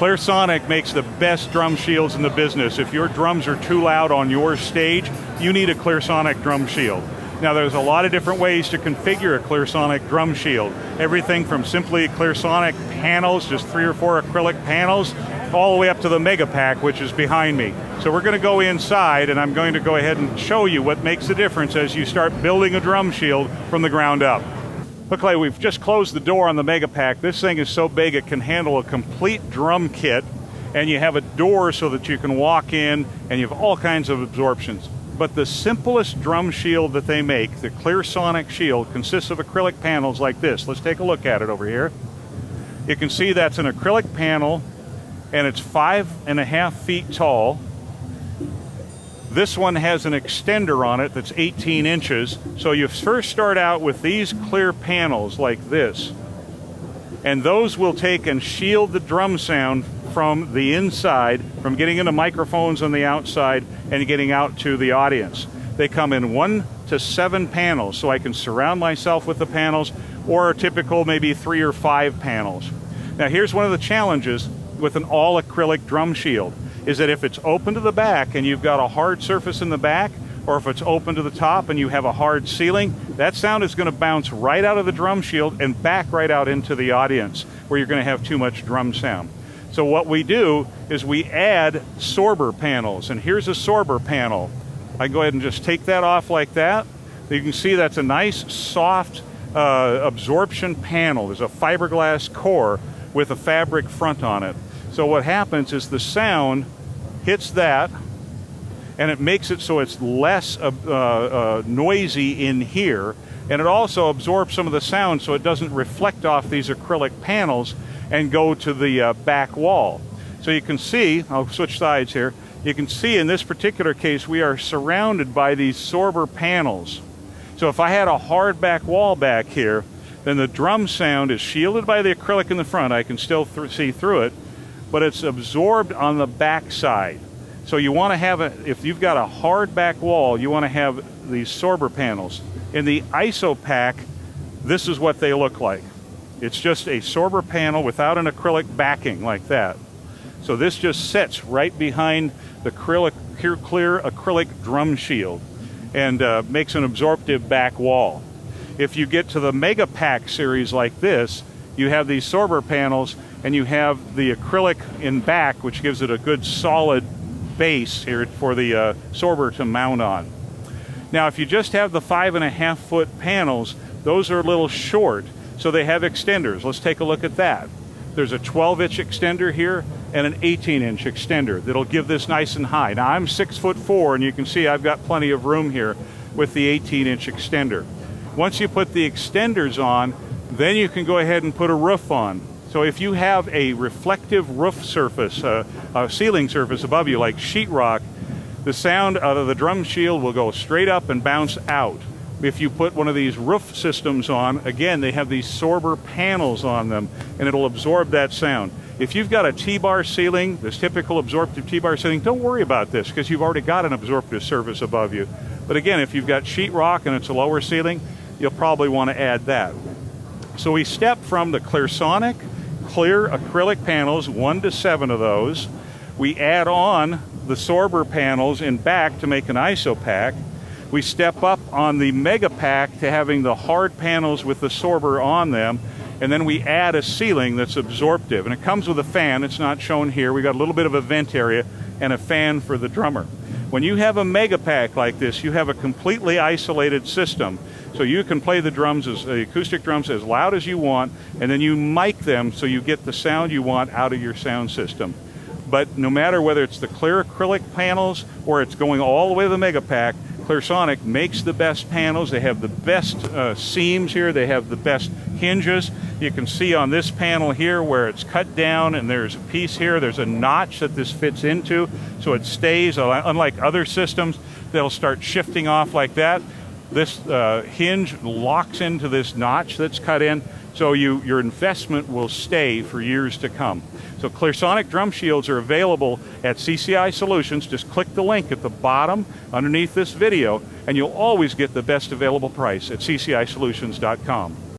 ClearSonic makes the best drum shields in the business. If your drums are too loud on your stage, you need a ClearSonic drum shield. Now there's a lot of different ways to configure a ClearSonic drum shield. Everything from simply ClearSonic panels, just 3 or 4 acrylic panels, all the way up to the MegaPac, which is behind me. So we're going to go inside and I'm going to go ahead and show you what makes the difference as you start building a drum shield from the ground up. Look, like we've just closed the door on the MegaPac. This thing is so big it can handle a complete drum kit, and you have a door so that you can walk in and you have all kinds of absorptions. But the simplest drum shield that they make, the ClearSonic shield, consists of acrylic panels like this. Let's take a look at it over here. You can see that's an acrylic panel and it's 5.5 feet tall. This one has an extender on it that's 18 inches. So you first start out with these clear panels like this. And those will take and shield the drum sound from the inside, from getting into microphones on the outside and getting out to the audience. They come in 1 to 7 panels, so I can surround myself with the panels, or a typical maybe 3 or 5 panels. Now here's one of the challenges with an all acrylic drum shield, is that if it's open to the back and you've got a hard surface in the back, or if it's open to the top and you have a hard ceiling, that sound is going to bounce right out of the drum shield and back right out into the audience, where you're going to have too much drum sound. So what we do is we add sorber panels, and here's a sorber panel. I go ahead and just take that off like that. You can see that's a nice soft absorption panel. There's a fiberglass core with a fabric front on it. So what happens is the sound hits that, and it makes it so it's less noisy in here, and it also absorbs some of the sound so it doesn't reflect off these acrylic panels and go to the back wall. So you can see, I'll switch sides here, you can see in this particular case we are surrounded by these sorber panels. So if I had a hard back wall back here, then the drum sound is shielded by the acrylic in the front. I can still see through it, but it's absorbed on the back side. So you want to have if you've got a hard back wall, you want to have these sorber panels. In the ISOPac, this is what they look like. It's just a sorber panel without an acrylic backing like that. So this just sits right behind the clear acrylic drum shield and makes an absorptive back wall. If you get to the MegaPac series like this, you have these sorber panels and you have the acrylic in back, which gives it a good solid base here for the sorber to mount on. Now if you just have the 5.5 foot panels, those are a little short. So they have extenders. Let's take a look at that. There's a 12-inch extender here and an 18-inch extender that'll give this nice and high. Now I'm 6'4", and you can see I've got plenty of room here with the 18-inch extender. Once you put the extenders on, then you can go ahead and put a roof on. So if you have a reflective roof surface, a ceiling surface above you like sheetrock, the sound out of the drum shield will go straight up and bounce out. If you put one of these roof systems on, again, they have these sorber panels on them, and it'll absorb that sound. If you've got a T-bar ceiling, this typical absorptive T-bar ceiling, don't worry about this because you've already got an absorptive surface above you. But again, if you've got sheetrock and it's a lower ceiling, you'll probably want to add that. So we step from the ClearSonic clear acrylic panels, 1 to 7 of those. We add on the sorber panels in back to make an ISOPac. We step up on the MegaPac to having the hard panels with the sorber on them, and then we add a ceiling that's absorptive. And it comes with a fan. It's not shown here. We got a little bit of a vent area and a fan for the drummer. When you have a MegaPac like this, you have a completely isolated system. So you can play the drums, the acoustic drums, as loud as you want, and then you mic them so you get the sound you want out of your sound system. But no matter whether it's the clear acrylic panels or it's going all the way to the MegaPac, ClearSonic makes the best panels. They have the best seams here. They have the best hinges. You can see on this panel here where it's cut down, and there's a piece here. There's a notch that this fits into, so it stays. Unlike other systems, they'll start shifting off like that. This hinge locks into this notch that's cut in, so your investment will stay for years to come. So ClearSonic drum shields are available at CCI Solutions. Just click the link at the bottom underneath this video, and you'll always get the best available price at ccisolutions.com.